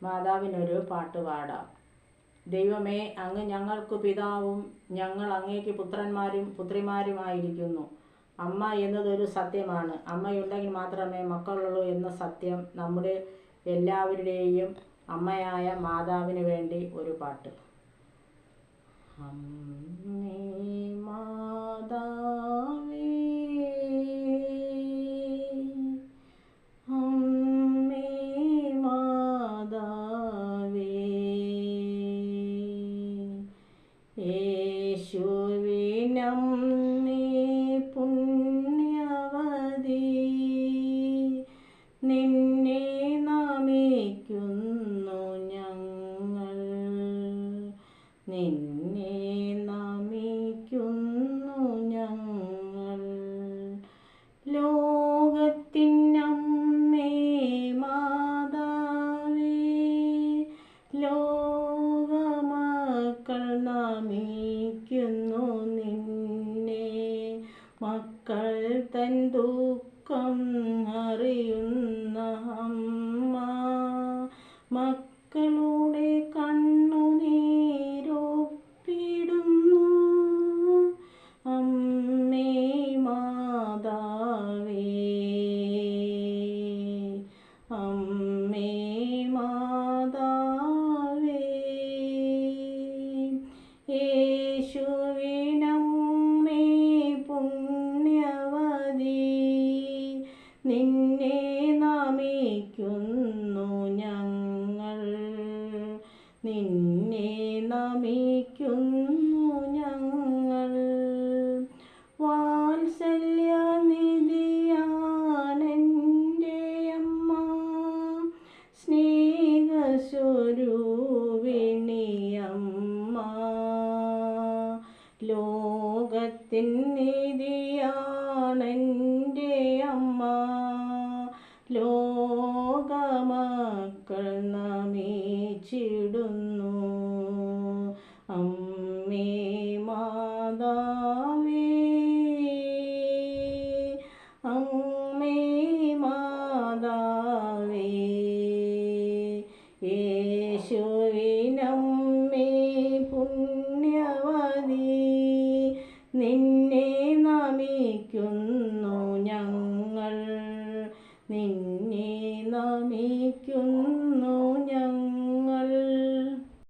മാതാവിനൊരു പാട്ട് പാടാം. ദൈവമേ, അങ്ങ് ഞങ്ങൾക്ക് പിതാവും ഞങ്ങൾ അങ്ങേക്ക് പുത്രന്മാരും പുത്രിമാരുമായിരിക്കുന്നു. അമ്മ എന്നതൊരു സത്യമാണ്. അമ്മയുണ്ടെങ്കിൽ മാത്രമേ മക്കളുള്ളൂ എന്ന സത്യം. നമ്മുടെ എല്ലാവരുടെയും അമ്മയായ മാതാവിന് വേണ്ടി ഒരു പാട്ട്. അമ്മേ മാതാവേ, അമ്മേ മാതാവേ, യേശുവിനമ്മേ പുണ്യവതി, നിന്നെ നമിക്കുന്നു ഞങ്ങൾ, നിന്നെ നമിക്കുന്നു ഞങ്ങൾ. ലോകത്തിനമ്മേ മാതാവേ, ലോകമക്കൾ നമിക്കുന്നു നിന്നെ. മക്കൾ തൻ ദുഃഖം അറിയുന്ന അമ്മ, മക്കളുടെ കണ്ണുനീരൊപ്പിടുന്നു. അമ്മേ മാതാവേ, അമ്മേ മാതാവേ, യേശുവിനമ്മേ പുണ്യവതി, നിന്നെ നമിക്കുന്നു ഞങ്ങൾ, നിന്നെ നമിക്കുന്നു ഞങ്ങൾ. വാത്സല്യനിധിയാണെൻ്റെ അമ്മ, സ്നേഹസ്വരൂപിണിയമ്മ, ലോകത്തിൻ നിധിയാണെൻ്റെ അമ്മ, ലോകമക്കൾ നമിച്ചിടുന്നു. അമ്മേ മാതാവേ, അമ്മേ മാതാവേ, യേശുവിനമ്മേ പുണ്യവതി, നിന്നെ